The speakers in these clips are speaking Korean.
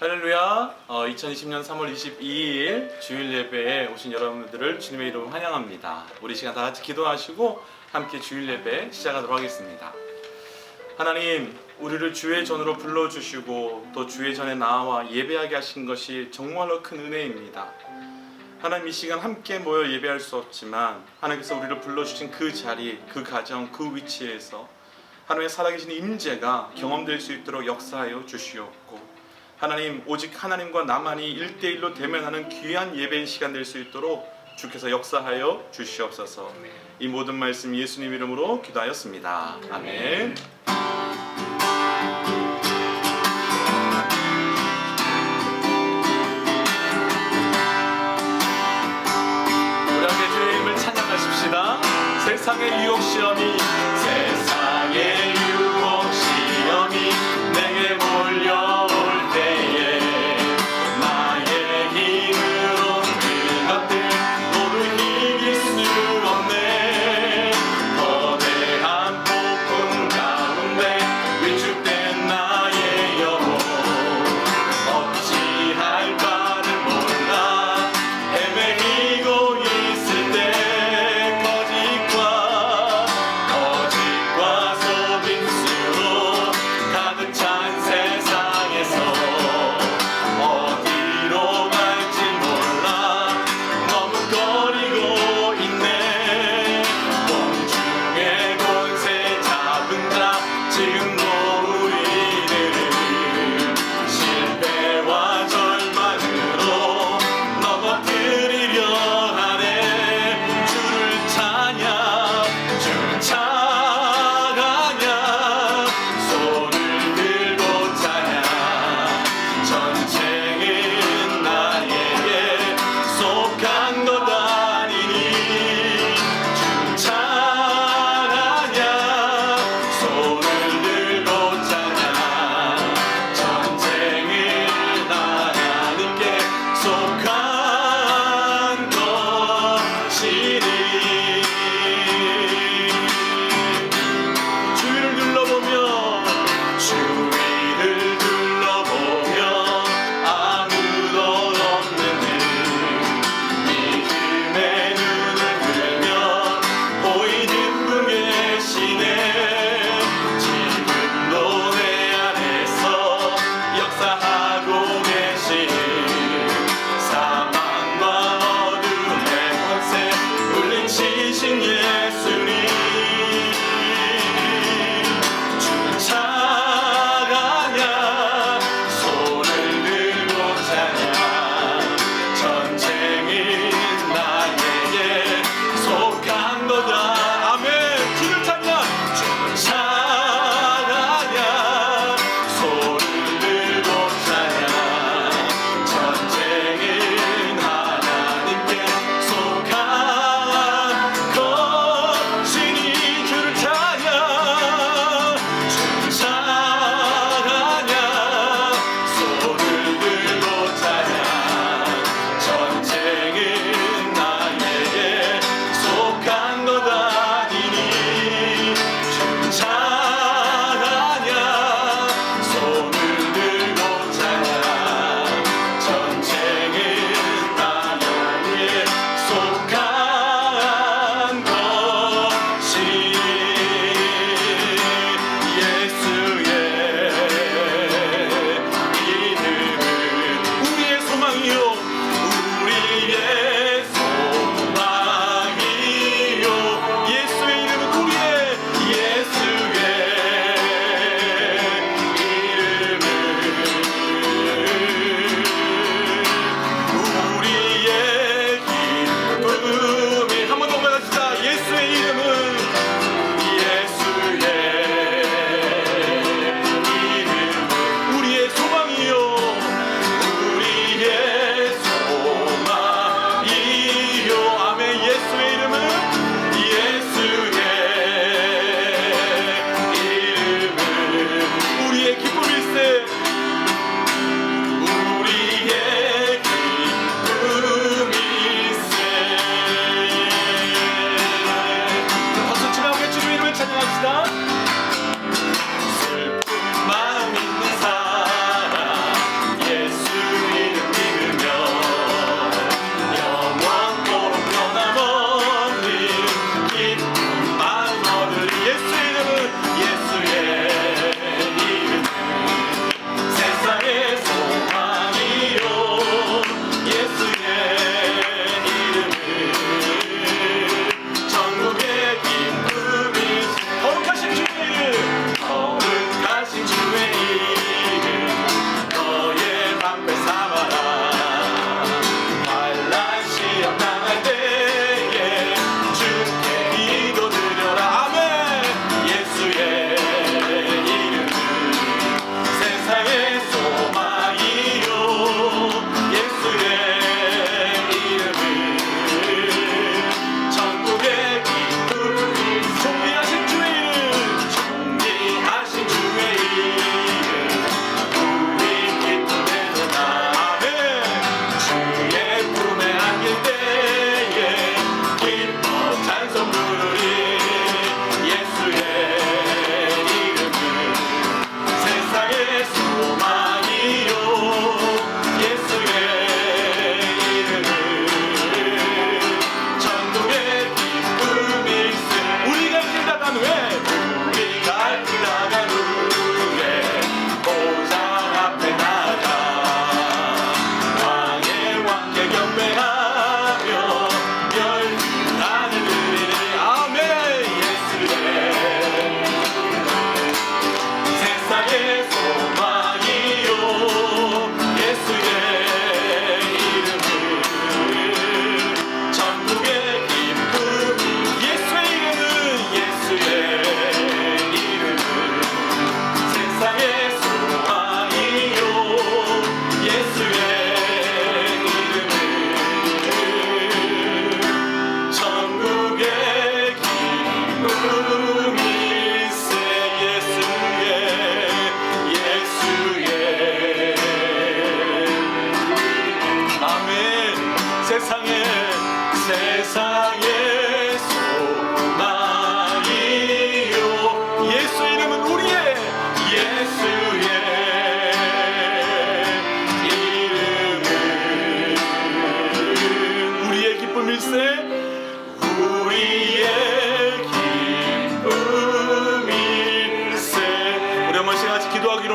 할렐루야. 2020년 3월 22일 주일 예배에 오신 여러분들을 주님의 이름으로 환영합니다. 우리 시간 다 같이 기도하시고 함께 주일 예배 시작하도록 하겠습니다. 하나님, 우리를 주의 전으로 불러주시고 또 주의 전에 나와 예배하게 하신 것이 정말로 큰 은혜입니다. 하나님, 이 시간 함께 모여 예배할 수 없지만 하나님께서 우리를 불러주신 그 자리, 그 가정, 그 위치에서 하나님의 살아계신 임재가 경험될 수 있도록 역사하여 주시옵고, 하나님, 오직 하나님과 나만이 1대1로 대면하는 귀한 예배의 시간 될 수 있도록 주께서 역사하여 주시옵소서. 이 모든 말씀 예수님 이름으로 기도하였습니다. 아멘. 우리 함께 주의 이름을 찬양하십시다. 세상의 유혹 시험이 내게 몰려올 때에 나의 힘으로 그것들 모두 이길 수 없네. 거대한 폭풍 가운데 위축된 나의 영혼, 어찌할 바를 몰라 헤매이고 있을 때 거짓과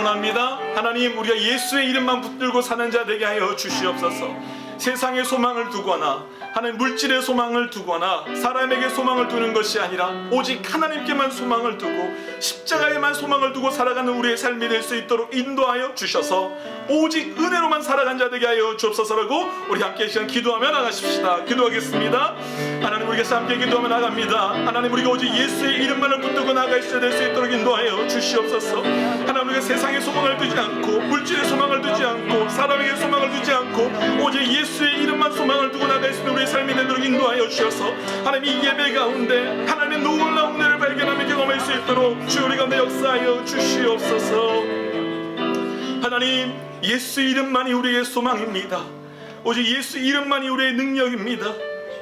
기도합니다. 하나님, 우리가 예수의 이름만 붙들고 사는 자 되게 하여 주시옵소서. 세상에 소망을 두거나 하나님 물질의 소망을 두거나 사람에게 소망을 두는 것이 아니라 오직 하나님께만 소망을 두고 십자가에만 소망을 두고 살아가는 우리의 삶이 될 수 있도록 인도하여 주셔서 오직 은혜로만 살아간 자 되게 하여 주옵소서라고 우리 함께 이 시간 기도하며 나가십시다. 기도하겠습니다. 하나님, 우리가 함께 기도하며 나갑니다. 하나님, 우리가 오직 예수의 이름만을 붙들고 나아갈 수 될 수 있도록 인도하여 주시옵소서. 하나님, 우리가 세상에 소망을 두지 않고 물질의 소망을 두지 않고 사람에게 소망을 두지 않고 오직 예수의 이름만 소망을 두고 나아갈 수 있는 우리의 삶이 되도록 인도하여 주셔서 하나님, 이 예배 가운데 하나님의 놀라운 은혜를 발견하며 경험할 수 있도록 주 우리 가운데 역사하여 주시옵소서. 하나님, 예수 이름만이 우리의 소망입니다. 오직 예수 이름만이 우리의 능력입니다.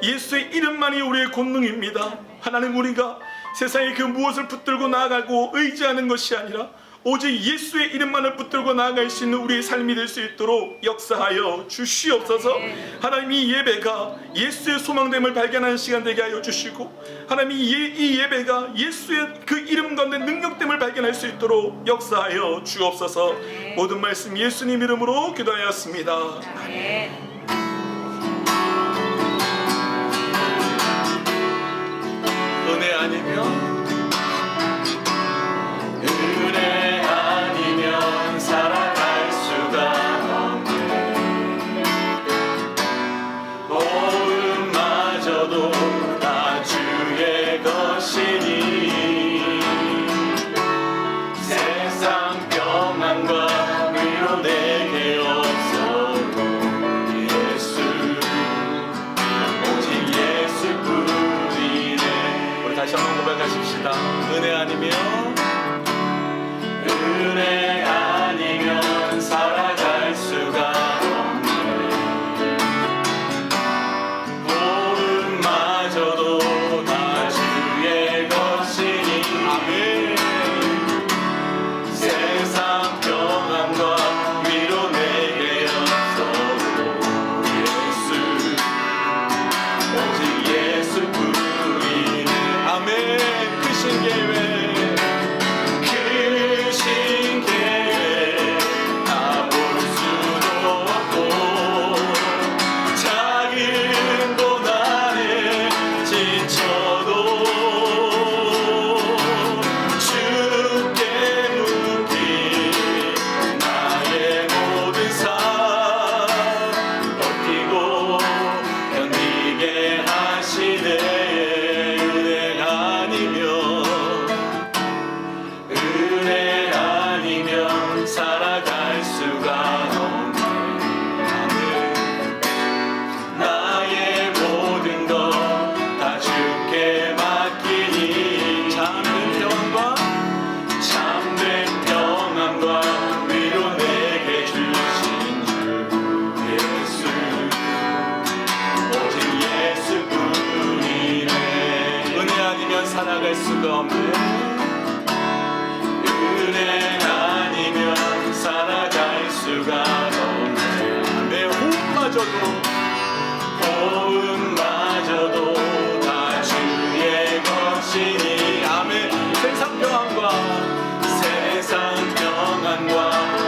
예수의 이름만이 우리의 권능입니다. 하나님, 우리가 세상에 그 무엇을 붙들고 나아가고 의지하는 것이 아니라 오직 예수의 이름만을 붙들고 나아갈 수 있는 우리의 삶이 될 수 있도록 역사하여 주시옵소서. 하나님, 이 예배가 예수의 소망됨을 발견하는 시간 되게 하여 주시고 하나님, 이 예배가 예수의 그 이름 가운데 능력됨을 발견할 수 있도록 역사하여 주옵소서. 모든 말씀 예수님 이름으로 기도하였습니다. 은혜 아니면 살아갈 수가 없네. 모음마저도 다 주의 것이니 세상 평안과 위로 내게 없어도 예수, 오직 예수뿐이네. 우리 다시 한번 고백하십시다. 은혜 아니면 은혜 아니면 살아갈 수가 없네. 모음마저도 다 주의 것이니 아멘. 세상 평안과 위로 내게 없어도 예수, 오직 예수뿐이네. 아멘. 크신 계획 살아갈 수가 없네. 나의 모든 것 다 주께 맡기니 참된 평안과 위로 내게 주신 주 예수, 오직 예수뿐이네. 은혜 아니면 살아갈 수가 없네. 은혜 아니면 살아갈 수가 없네. 내 호흡마저도 다 주의 것이니 아멘. 세상 평안과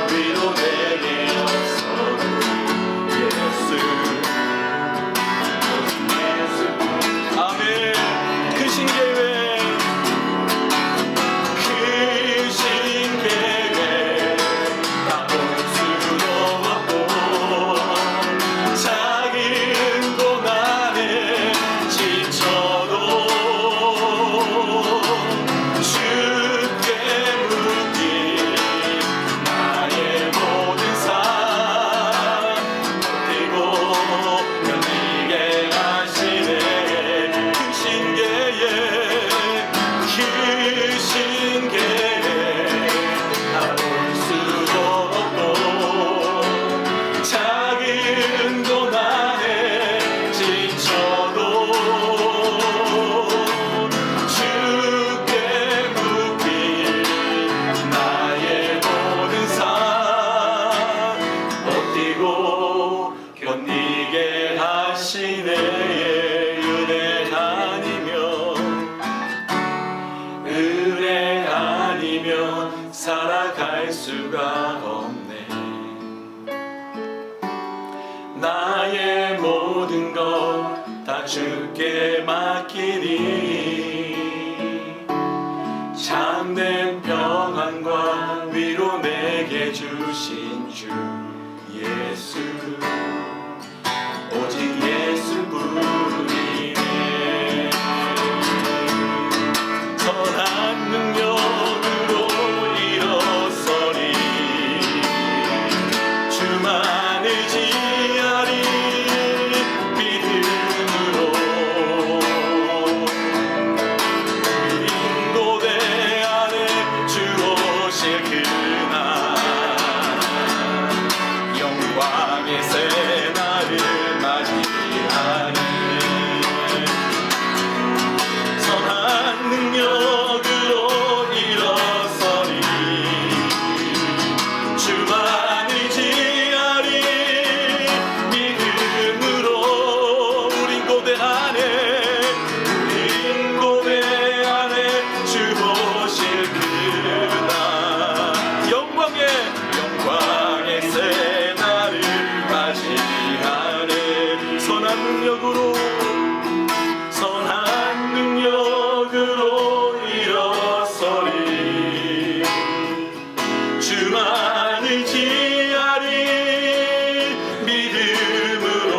위로 내게 없어도 예수, 아멘. 크신 계획 작은 고난에 살아갈 수가 없네. 나의 모든 것 다 주께 맡기니 참된 평안과 위로 내게 주신 주 예수, 오직 예수뿐이네. 선한 능력으로 일어서리 주만 의지하리 믿음으로 우리 인고대 안에 주 오실 그날 영광의 새날을 맞이하니 선한 능력으로 일어서리 주만 의지하리 믿음으로 우린 고대 안에 주 오실 그날 영광의 새날을 맞이하네. 선한 능력으로 일어서리 주만 의지하리 믿음으로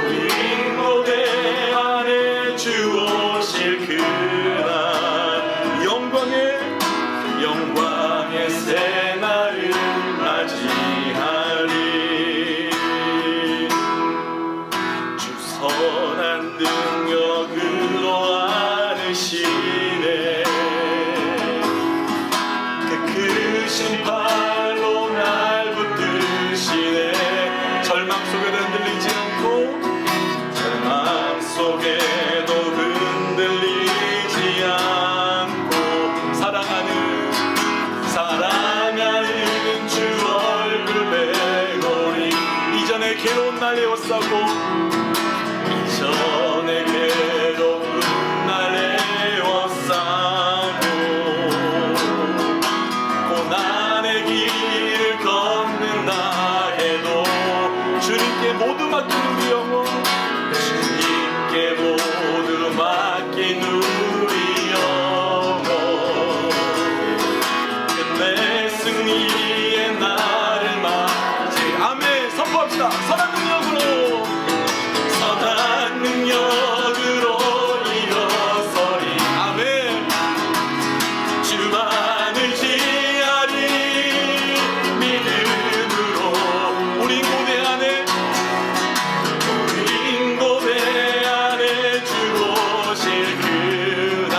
우린 고대 안에 주 오실 그날 영광의 새날을 맞이하리. 주 선한 능력으로 안으시네. 그 크신 팔로 날 붙드시네. 절망 속에도 흔들리지 않고 절망 속에도 흔들리지 않고 사랑하는 주 얼굴 배우리. 이전에 괴로운 날 에워싸고 고난의 길을 걷는다 해도 주님께 모두 맡긴 우리 영혼, 주님께 모두 맡긴 우리 영혼, 끝내 승리의 날을 맞이. 아멘. 선포합시다. 선한 능력으로 일어서리. 아멘. 주만 의지하리 믿음으로 우린 고대 안에 주 오실 그날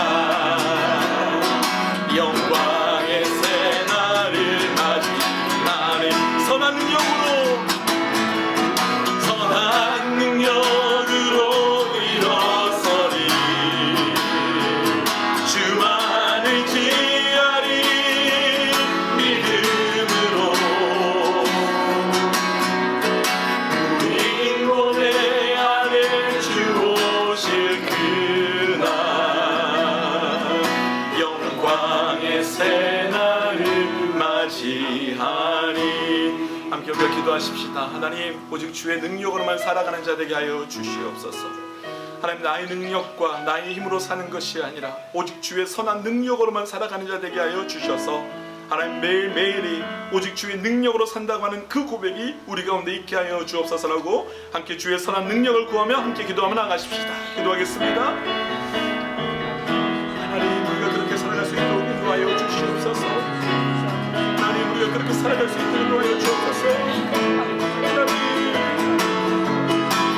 영광의 새날을 맞이하네. 선한 능력으로 일어서리 주만 의지하리 믿음으로 우린 고대 안에 주 오실 그날 영광의 새날을 맞이하리. 함께 우리가 기도하십시다. 하나님, 오직 주의 능력으로만 살아가는 자 되게 하여 주시옵소서. 하나님, 나의 능력과 나의 힘으로 사는 것이 아니라 오직 주의 선한 능력으로만 살아가는 자 되게 하여 주셔서 하나님, 매일매일이 오직 주의 능력으로 산다고 하는 그 고백이 우리 가운데 있게 하여 주옵소서라고 함께 주의 선한 능력을 구하며 함께 기도하며 나가십시다. 기도하겠습니다. 하나님, 우리가 그렇게 살아갈 수 있도록 인도하여 주시옵소서. 하나님, 우리가 그렇게 살아갈 수 있도록 도와여 주옵소서.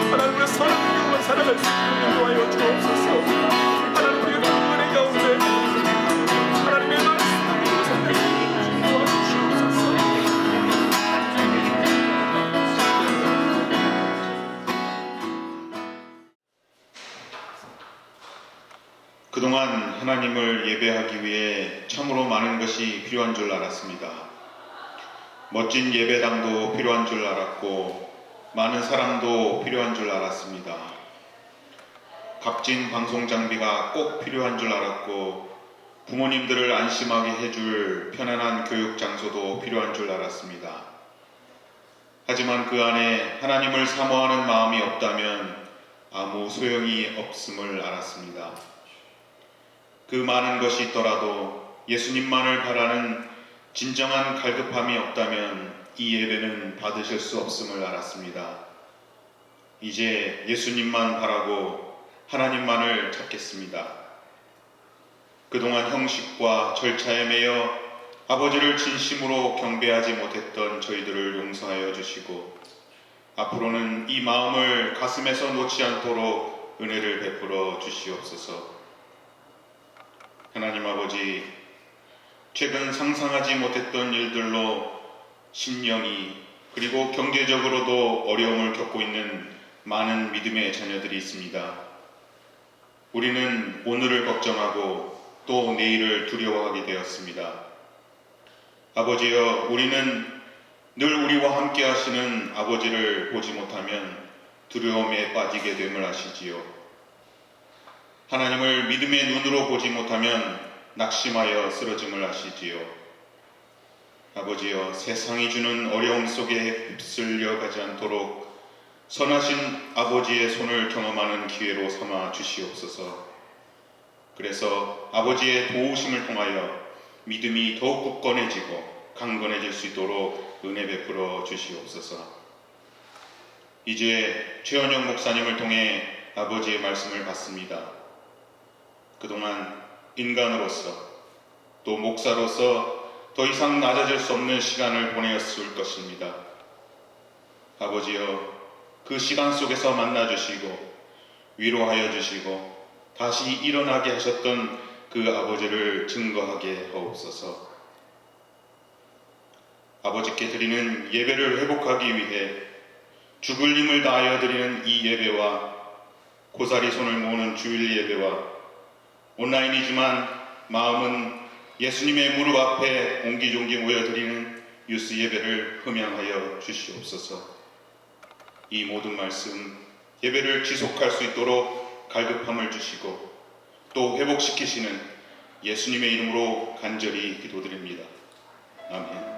하나님, 우리가 선한 능력으로 살아갈 수 있도록 도와여 주옵소서. 하나님, 우리가 은혜 가운데 하나님의 말씀을 선택해 주옵소서. 그동안 하나님을 예배하기 위해 참으로 많은 것이 필요한 줄 알았습니다. 멋진 예배당도 필요한 줄 알았고 많은 사람도 필요한 줄 알았습니다. 값진 방송 장비가 꼭 필요한 줄 알았고 부모님들을 안심하게 해줄 편안한 교육 장소도 필요한 줄 알았습니다. 하지만 그 안에 하나님을 사모하는 마음이 없다면 아무 소용이 없음을 알았습니다. 그 많은 것이 있더라도 예수님만을 바라는 진정한 갈급함이 없다면 이 예배는 받으실 수 없음을 알았습니다. 이제 예수님만 바라고 하나님만을 찾겠습니다. 그동안 형식과 절차에 매여 아버지를 진심으로 경배하지 못했던 저희들을 용서하여 주시고 앞으로는 이 마음을 가슴에서 놓지 않도록 은혜를 베풀어 주시옵소서. 하나님 아버지, 최근 상상하지 못했던 일들로 심령이 그리고 경제적으로도 어려움을 겪고 있는 많은 믿음의 자녀들이 있습니다. 우리는 오늘을 걱정하고 또 내일을 두려워하게 되었습니다. 아버지여, 우리는 늘 우리와 함께 하시는 아버지를 보지 못하면 두려움에 빠지게 됨을 아시지요. 하나님을 믿음의 눈으로 보지 못하면 낙심하여 쓰러짐을 아시지요. 아버지여, 세상이 주는 어려움 속에 휩쓸려 가지 않도록 선하신 아버지의 손을 경험하는 기회로 삼아 주시옵소서. 그래서 아버지의 도우심을 통하여 믿음이 더욱 굳건해지고 강건해질 수 있도록 은혜 베풀어 주시옵소서. 이제 최원영 목사님을 통해 아버지의 말씀을 받습니다. 그동안 인간으로서 또 목사로서 더 이상 낮아질 수 없는 시간을 보내었을 것입니다. 아버지여, 그 시간 속에서 만나주시고 위로하여 주시고 다시 일어나게 하셨던 그 아버지를 증거하게 하옵소서. 아버지께 드리는 예배를 회복하기 위해 죽을 힘을 다하여 드리는 이 예배와 고사리 손을 모으는 주일 예배와 온라인이지만 마음은 예수님의 무릎 앞에 옹기종기 모여드리는 유스 예배를 흠양하여 주시옵소서. 이 모든 말씀 예배를 지속할 수 있도록 갈급함을 주시고 또 회복시키시는 예수님의 이름으로 간절히 기도드립니다. 아멘.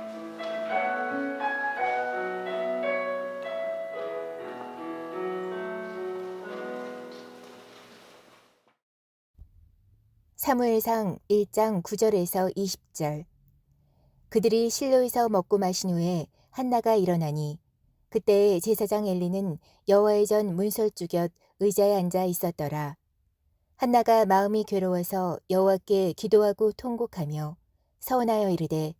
사무엘상 1장 9절에서 20절. 그들이 실로에서 먹고 마신 후에 한나가 일어나니 그때에 제사장 엘리는 여호와의 전 문설주 곁 의자에 앉아 있었더라. 한나가 마음이 괴로워서 여호와께 기도하고 통곡하며 서원하여 이르되,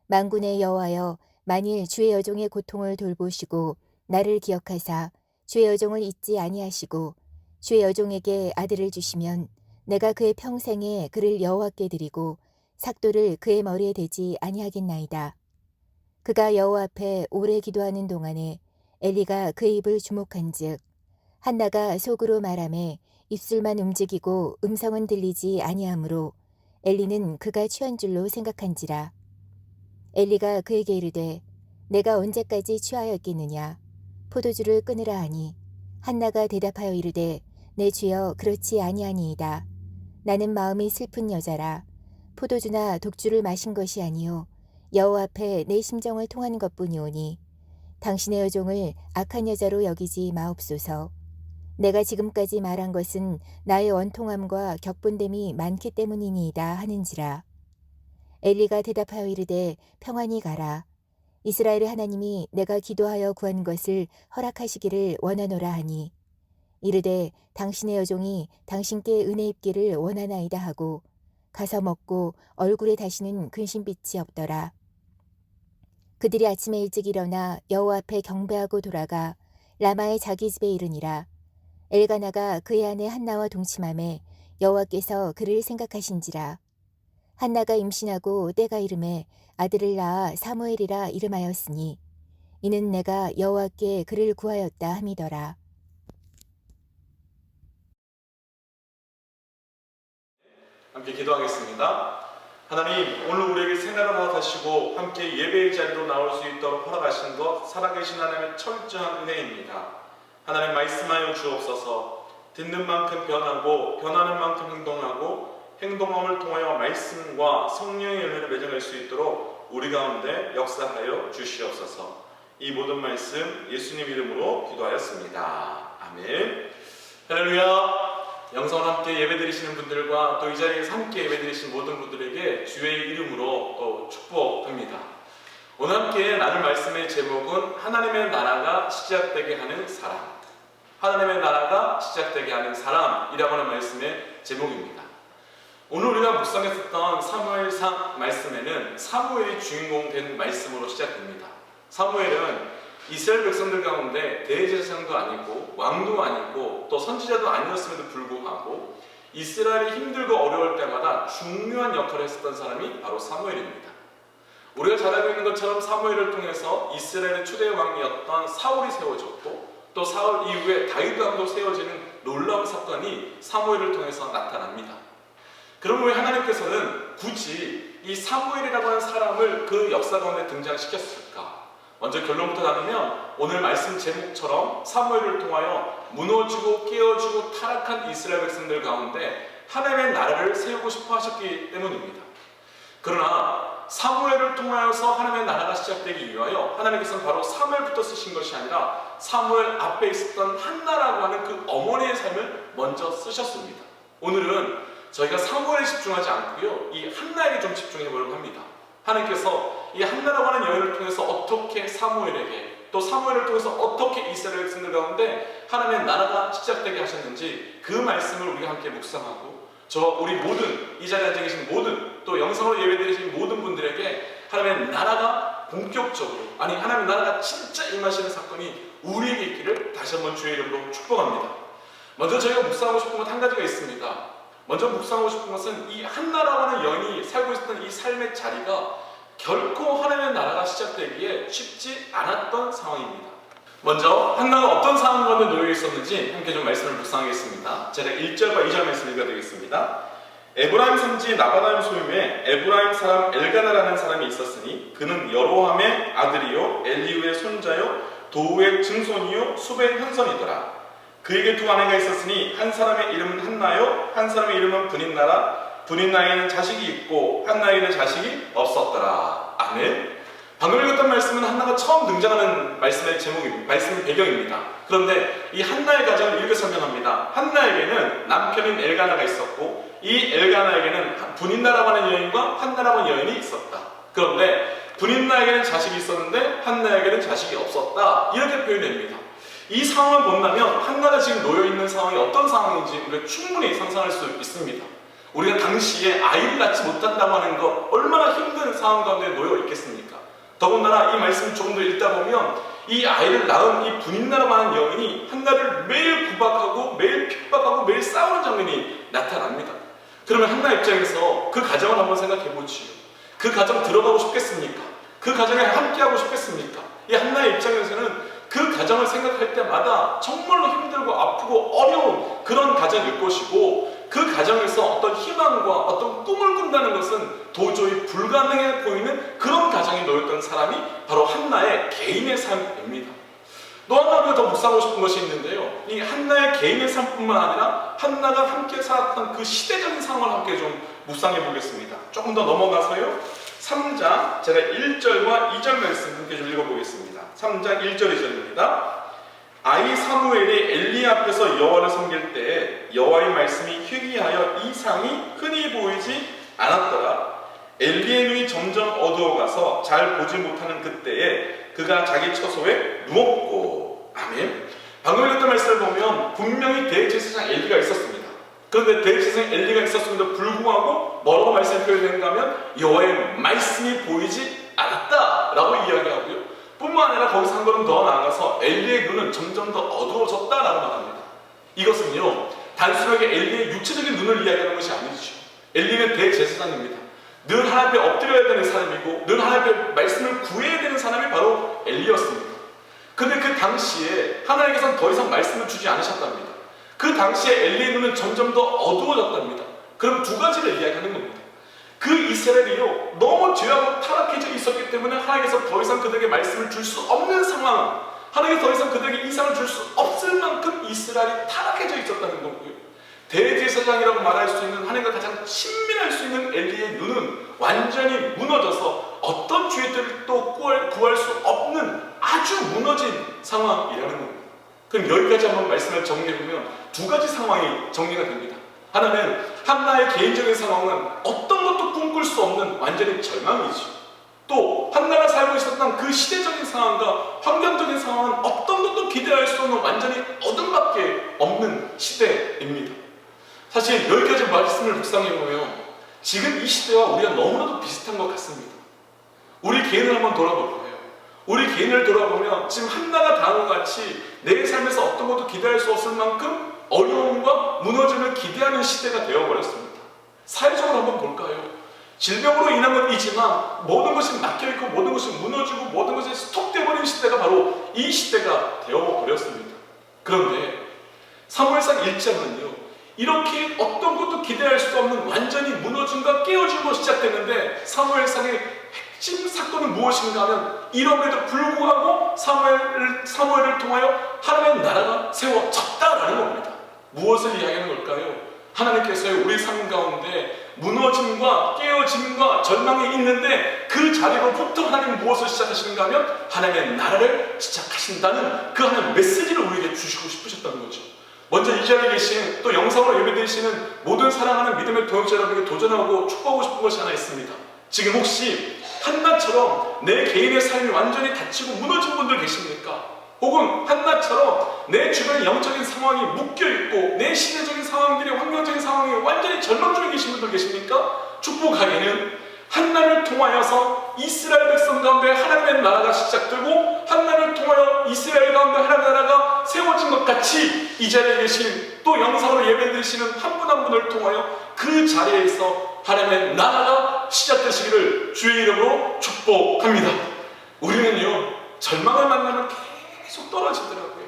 만군의 여호와여, 만일 주의 여종의 고통을 돌보시고 나를 기억하사 주의 여종을 잊지 아니하시고 주의 여종에게 아들을 주시면 내가 그의 평생에 그를 여호와께 드리고 삭도를 그의 머리에 대지 아니하겠나이다. 그가 여호와 앞에 오래 기도하는 동안에 엘리가 그의 입을 주목한즉 한나가 속으로 말하매 입술만 움직이고 음성은 들리지 아니하므로 엘리는 그가 취한 줄로 생각한지라. 엘리가 그에게 이르되, 내가 언제까지 취하였겠느냐? 포도주를 끊으라 하니 한나가 대답하여 이르되, 내 주여, 그렇지 아니하니이다. 나는 마음이 슬픈 여자라. 포도주나 독주를 마신 것이 아니요 여호와 앞에 내 심정을 통하는 것뿐이오니 당신의 여종을 악한 여자로 여기지 마옵소서. 내가 지금까지 말한 것은 나의 원통함과 격분됨이 많기 때문이니이다 하는지라. 엘리가 대답하여 이르되, 평안히 가라. 이스라엘의 하나님이 내가 기도하여 구한 것을 허락하시기를 원하노라 하니 이르되, 당신의 여종이 당신께 은혜 입기를 원하나이다 하고 가서 먹고 얼굴에 다시는 근심빛이 없더라. 그들이 아침에 일찍 일어나 여호와 앞에 경배하고 돌아가 라마의 자기 집에 이르니라. 엘가나가 그의 아내 한나와 동침하매 여호와께서 그를 생각하신지라. 한나가 임신하고 때가 이름에 아들을 낳아 사무엘이라 이름하였으니 이는 내가 여호와께 그를 구하였다 함이더라. 함께 기도하겠습니다. 하나님, 오늘 우리에게 생활을 허락하시고 함께 예배의 자리로 나올 수 있도록 허락하신 것 살아계신 하나님의 철저한 은혜입니다. 하나님, 말씀하여 주옵소서. 듣는 만큼 변하고 변하는 만큼 행동하고 행동함을 통하여 말씀과 성령의 열매를 맺어낼 수 있도록 우리 가운데 역사하여 주시옵소서. 이 모든 말씀 예수님 이름으로 기도하였습니다. 아멘. 할렐루야. 영성을 함께 예배드리시는 분들과 또 이 자리에서 함께 예배드리신 모든 분들에게 주의 이름으로 또 축복합니다. 오늘 함께 나눌 말씀의 제목은 하나님의 나라가 시작되게 하는 사람, 하나님의 나라가 시작되게 하는 사람이라고 하는 말씀의 제목입니다. 오늘 우리가 묵상했었던 사무엘상 말씀에는 사무엘이 주인공 된 말씀으로 시작됩니다. 사무엘은 이스라엘 백성들 가운데 대제사장도 아니고 왕도 아니고 또 선지자도 아니었음에도 불구하고 이스라엘이 힘들고 어려울 때마다 중요한 역할을 했었던 사람이 바로 사무엘입니다. 우리가 잘 알고 있는 것처럼 사무엘을 통해서 이스라엘의 초대 왕이었던 사울이 세워졌고 또 사울 이후에 다윗 왕도 세워지는 놀라운 사건이 사무엘을 통해서 나타납니다. 그럼 왜 하나님께서는 굳이 이 사무엘이라고 하는 사람을 그 역사 가운데 등장시켰을까? 먼저 결론부터 나누면 오늘 말씀 제목처럼 사무엘을 통하여 무너지고 깨어지고 타락한 이스라엘 백성들 가운데 하나님의 나라를 세우고 싶어 하셨기 때문입니다. 그러나 사무엘을 통하여서 하나님의 나라가 시작되기 위하여 하나님께서는 바로 사무엘부터 쓰신 것이 아니라 사무엘 앞에 있었던 한나라고 하는 그 어머니의 삶을 먼저 쓰셨습니다. 오늘은 저희가 사무엘에 집중하지 않고요, 이 한나에게 좀 집중해 보려고 합니다. 하나님께서 이 한나라고 하는 여인을 통해서 어떻게 사무엘에게 또 사무엘을 통해서 어떻게 이스라엘 백성들 가운데 하나님의 나라가 시작되게 하셨는지 그 말씀을 우리가 함께 묵상하고 우리 모든 이 자리에 앉아 계신 모든 또 영상으로 예배드리신 모든 분들에게 하나님의 나라가 본격적으로 하나님의 나라가 진짜 임하시는 사건이 우리에게 있기를 다시 한번 주의 이름으로 축복합니다. 먼저 저희가 묵상하고 싶은 것 한 가지가 있습니다. 먼저 묵상하고 싶은 것은 이 한나라고 하는 여인이 살고 있었던 이 삶의 자리가 결코 하나님의 나라가 시작되기에 쉽지 않았던 상황입니다. 먼저 한나가 어떤 상황 가운데 놓여 있었는지 함께 좀 말씀을 묵상하겠습니다. 제가 1절과 2절 말씀 읽어드리겠습니다. 에브라임 선지 나바나임 소임에 에브라임 사람 엘가나라는 사람이 있었으니 그는 여로함의 아들이요 엘리우의 손자요 도우의 증손이요 숲의 현선이더라. 그에게 두 아내가 있었으니 한 사람의 이름은 한나요 한 사람의 이름은 브닌나라. 브닌나에게는 자식이 있고 한나에게는 자식이 없었더라. 아멘. 방금 읽었던 말씀은 한나가 처음 등장하는 말씀의 제목입니다. 말씀의 배경입니다. 그런데 이 한나의 가정을 이렇게 설명합니다. 한나에게는 남편인 엘가나가 있었고 이 엘가나에게는 브닌나라고 하는 여인과 한나라고 하는 여인이 있었다. 그런데 브닌나에게는 자식이 있었는데 한나에게는 자식이 없었다. 이렇게 표현됩니다. 이 상황을 본다면 한나가 지금 놓여있는 상황이 어떤 상황인지 우리가 충분히 상상할 수 있습니다. 우리가 당시에 아이를 낳지 못한다고 하는 것 얼마나 힘든 상황 가운데 놓여 있겠습니까? 더군다나 이 말씀을 조금 더 읽다 보면 이 아이를 낳은 이 브닌나라고 하는 여인이 한나를 매일 구박하고 매일 핍박하고 매일 싸우는 장면이 나타납니다. 그러면 한나 입장에서 그 가정을 한번 생각해 보지요. 그 가정 들어가고 싶겠습니까? 그 가정에 함께하고 싶겠습니까? 이 한나의 입장에서는 그 가정을 생각할 때마다 정말로 힘들고 아프고 어려운 그런 가정일 것이고 그 가정에서 어떤 희망과 어떤 꿈을 꾼다는 것은 도저히 불가능해 보이는 그런 가정에 놓였던 사람이 바로 한나의 개인의 삶입니다. 또 하나 우리가 더 묵상하고 싶은 것이 있는데요. 이 한나의 개인의 삶뿐만 아니라 한나가 함께 살았던 그 시대적인 상황을 함께 좀 묵상해 보겠습니다. 조금 더 넘어가서요. 3장 제가 1절과 2절 말씀 함께 좀 읽어보겠습니다. 3장 1절 2절입니다. 아이 사무엘이 엘리 앞에서 여호와를 섬길 때에 여호와의 말씀이 희귀하여 이상이 흔히 보이지 않았더라. 엘리의 눈이 점점 어두워가서 잘 보지 못하는 그때에 그가 자기 처소에 누웠고. 아멘. 방금 읽었던 말씀을 보면 분명히 대제사장 엘리가 있었습니다. 그런데 대제사장 엘리가 있었음에도 불구하고 뭐라고 말씀을 표현했는가 하면 여호와의 말씀이 보이지 않았다라고 이야기하고요. 뿐만 아니라 거기서 한 걸음 더 나아가서 엘리의 눈은 점점 더 어두워졌다라고 말합니다. 이것은요 단순하게 엘리의 육체적인 눈을 이야기하는 것이 아니죠. 엘리는 대제사장입니다. 늘 하나님 앞에 엎드려야 되는 사람이고 늘 하나님 앞에 말씀을 구해야 되는 사람이 바로 엘리였습니다. 그런데 그 당시에 하나님께서는 더 이상 말씀을 주지 않으셨답니다. 그 당시에 엘리의 눈은 점점 더 어두워졌답니다. 그럼 두 가지를 이야기하는 겁니다. 그 이스라엘이요 너무 죄하고 타락해져 있었기 때문에 하나님께서 더 이상 그들에게 말씀을 줄 수 없는 상황, 하나님께서 더 이상 그들에게 이상을 줄 수 없을 만큼 이스라엘이 타락해져 있었다는 거고요. 대제사장이라고 말할 수 있는 하나님과 가장 가장 친밀할 수 있는 엘리의 눈은 완전히 무너져서 어떤 죄들도 구할 수 없는 아주 무너진 상황이라는 겁니다. 그럼 여기까지 한번 말씀을 정리해보면 두 가지 상황이 정리가 됩니다. 하나는 한나의 개인적인 상황은 어떤 것도 꿈꿀 수 없는 완전히 절망이죠. 또 한나가 살고 있었던 그 시대적인 상황과 환경적인 상황은 어떤 것도 기대할 수 없는 완전히 어둠밖에 없는 시대입니다. 사실 여기까지 말씀을 묵상해보면 지금 이 시대와 우리가 너무나도 비슷한 것 같습니다. 우리 개인을 한번 돌아볼 거예요. 우리 개인을 돌아보면 지금 한나가 당한 것 같이 내 삶에서 어떤 것도 기대할 수 없을 만큼 어려움과 무너짐을 기대하는 시대가 되어버렸습니다. 사회적으로 한번 볼까요? 질병으로 인한 것이지만 모든 것이 막혀있고 모든 것이 무너지고 모든 것이 스톱되어버린 시대가 바로 이 시대가 되어버렸습니다. 그런데 사무엘상 1장은요, 이렇게 어떤 것도 기대할 수 없는 완전히 무너짐과 깨어짐으로 시작되는데 사무엘상의 핵심 사건은 무엇인가 하면 이럼에도 불구하고 사무엘을 통하여 하나님의 나라가 세워졌다라는 겁니다. 무엇을 이야기하는 걸까요? 하나님께서요, 우리 삶 가운데 무너짐과 깨어짐과 절망이 있는데 그 자리로부터 하나님 무엇을 시작하시는가 하면 하나님의 나라를 시작하신다는 그 하나님의 메시지를 우리에게 주시고 싶으셨다는 거죠. 먼저 이 자리에 계신 또 영상으로 예배드리시는 모든 사랑하는 믿음의 동역자 여러분에게 도전하고 축복하고 싶은 것이 하나 있습니다. 지금 혹시 한나처럼 내 개인의 삶이 완전히 다치고 무너진 분들 계십니까? 혹은 한나처럼 내 주변의 영적인 상황이 묶여있고 내 시대적인 상황들이 환경적인 상황이 완전히 절망 중에 계신 분들 계십니까? 축복하기는 한나를 통하여서 이스라엘 백성 가운데 하나님의 나라가 시작되고 한나를 통하여 이스라엘 가운데 하나님의 나라가 세워진 것 같이 이 자리에 계신 또 영상으로 예배드리시는 한 분 한 분을 통하여 그 자리에서 하나님의 나라가 시작되시기를 주의 이름으로 축복합니다. 우리는요, 절망을 만나면 계속 떨어지더라고요.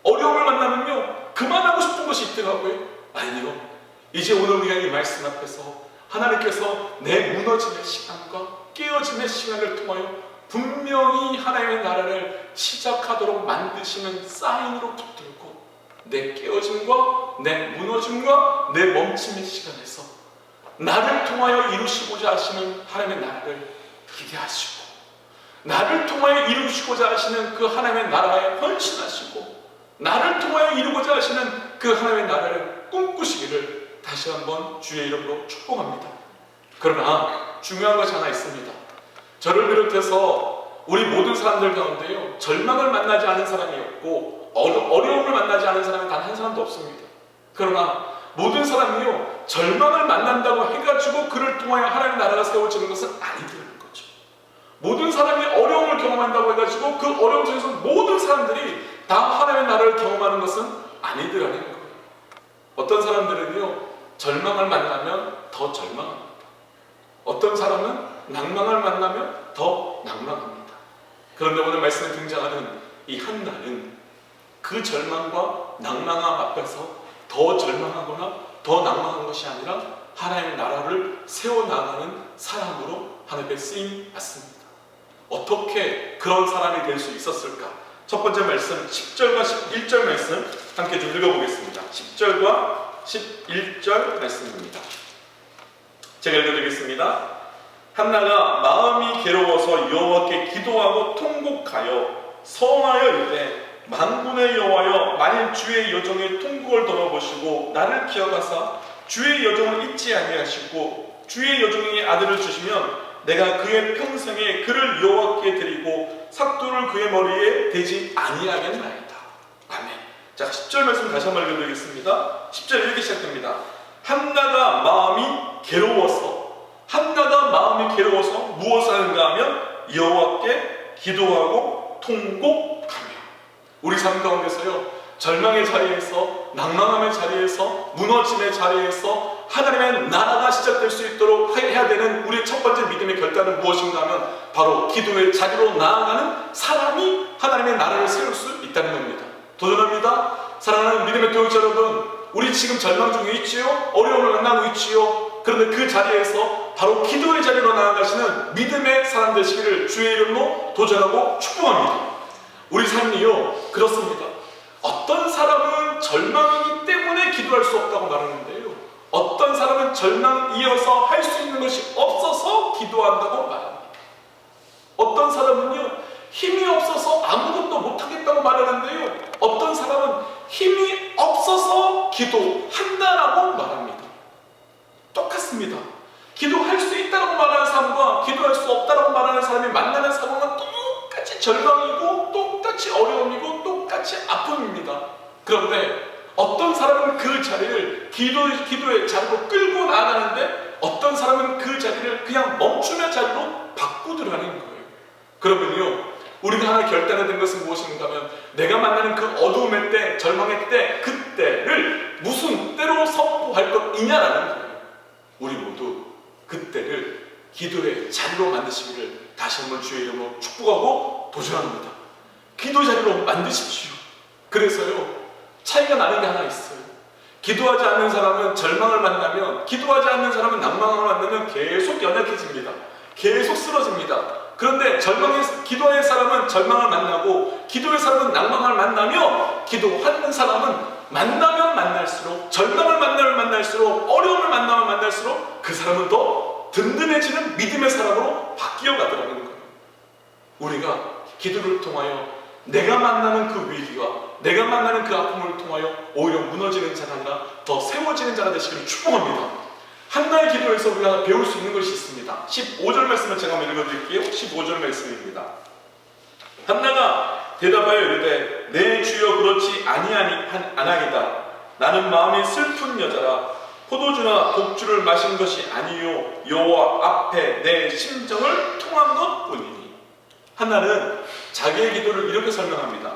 어려움을 만나면요, 그만하고 싶은 것이 있더라고요. 아니요, 이제 오늘 우리가 이 말씀 앞에서 하나님께서 내 무너짐의 시간과 깨어짐의 시간을 통하여 분명히 하나님의 나라를 시작하도록 만드시는 사인으로 붙들고 내 깨어짐과 내 무너짐과 내 멈춤의 시간에서 나를 통하여 이루시고자 하시는 하나님의 나라를 기대하시고 나를 통하여 이루시고자 하시는 그 하나님의 나라에 헌신하시고 나를 통하여 이루고자 하시는 그 하나님의 나라를 꿈꾸시기를 다시 한번 주의 이름으로 축복합니다. 그러나 중요한 것이 하나 있습니다. 저를 비롯해서 우리 모든 사람들 가운데요, 절망을 만나지 않은 사람이 없고 어려움을 만나지 않은 사람이 단 한 사람도 없습니다. 그러나 모든 사람이요, 절망을 만난다고 해가지고 그를 통하여 하나님의 나라가 세워지는 것은 아니더라는 거죠. 모든 사람이 어려움을 경험한다고 해가지고 그 어려움 중에서 모든 사람들이 다 하나님의 나라를 경험하는 것은 아니더라는 거예요. 어떤 사람들은요, 절망을 만나면 더 절망합니다. 어떤 사람은 낭망을 만나면 더 낭망합니다. 그런데 오늘 말씀에 등장하는 이 한나는 그 절망과 낭망함 앞에서 더 절망하거나 더 낭망한 것이 아니라 하나님의 나라를 세워나가는 사람으로 하나님께 쓰임 받습니다. 어떻게 그런 사람이 될 수 있었을까? 첫 번째 말씀 10절과 11절 말씀 함께 좀 읽어보겠습니다. 10절과 11절 말씀입니다. 제가 읽어드리겠습니다. 한나가 마음이 괴로워서 여호와께 기도하고 통곡하여 성하여 이르되 만군의 여호와여, 만일 주의 여종의 통곡을 들어보시고 나를 기억하사 주의 여종을 잊지 아니하시고 주의 여종에게 아들을 주시면 내가 그의 평생에 그를 여호와께 드리고 삭도를 그의 머리에 대지 아니하겠나이다. 아멘. 자, 10절 말씀 다시 한번 읽어드리겠습니다. 10절 이렇게 시작됩니다. 한나가 마음이 괴로워서 무엇을 하는가 하면 여호와께 기도하고 통곡하며. 우리 삶 가운데서요, 절망의 자리에서, 낭망함의 자리에서, 무너짐의 자리에서 하나님의 나라가 시작될 수 있도록 해야 되는 우리의 첫 번째 믿음의 결단은 무엇인가 하면 바로 기도의 자리로 나아가는 사람이 하나님의 나라를 세울 수 있다는 겁니다. 도전합니다. 사랑하는 믿음의 동역자 여러분, 우리 지금 절망 중에 있지요? 어려움을 만나고 있지요? 그런데 그 자리에서 바로 기도의 자리로 나아가시는 믿음의 사람 되시기를 주의 이름으로 도전하고 축복합니다. 우리 삶이요, 그렇습니다. 어떤 사람은 절망이기 때문에 기도할 수 없다고 말하는데요, 어떤 사람은 절망 이어서 할 수 있는 것이 없어서 기도한다고 말합니다. 어떤 사람은요, 힘이 없어서 아무것도 못하겠다고 말하는데요, 어떤 사람은 힘이 없어서 기도한다라고 말합니다. 똑같습니다. 기도할 수 있다고 말하는 사람과 기도할 수 없다고 말하는 사람이 만나는 상황은 똑같이 절망이고 똑같이 어려움이고 똑같이 아픔입니다. 그런데 어떤 사람은 그 자리를 기도의 자리로 끌고 나가는데 어떤 사람은 그 자리를 그냥 멈춤의 자리로 바꾸더라는 거예요. 그러면요, 우리가 하나 결단해야 된 것은 무엇인가 하면 내가 만나는 그 어두움의 때, 절망의 때, 그때를 무슨 때로 선포할 것이냐라는 거예요. 우리 모두 그때를 기도의 자리로 만드시기를 다시 한번 주의 이름으로 축복하고 도전합니다. 기도 자리로 만드십시오. 그래서요, 차이가 나는 게 하나 있어요. 기도하지 않는 사람은 절망을 만나면, 기도하지 않는 사람은 낭망을 만나면 계속 연약해집니다. 계속 쓰러집니다. 그런데 기도의 사람은 절망을 만나고 기도의 사람은 낭망을 만나며, 기도하는 사람은 만나면 만날수록, 절망을 만나면 만날수록, 어려움을 만나면 만날수록 그 사람은 더 든든해지는 믿음의 사람으로 바뀌어 가더라는 거예요. 우리가 기도를 통하여 내가 만나는 그 위기와 내가 만나는 그 아픔을 통하여 오히려 무너지는 자가 아니라 더 세워지는 자가 되시기를 축복합니다. 한나의 기도에서 우리가 배울 수 있는 것이 있습니다. 15절 말씀을 제가 한번 읽어드릴게요. 15절 말씀입니다. 한나가 대답하여 이르되 내 주여 그렇지 아니하니이다. 나는 마음이 슬픈 여자라. 포도주나 독주를 마신 것이 아니요 여호와 앞에 내 심정을 통한 것뿐이니. 한나는 자기의 기도를 이렇게 설명합니다.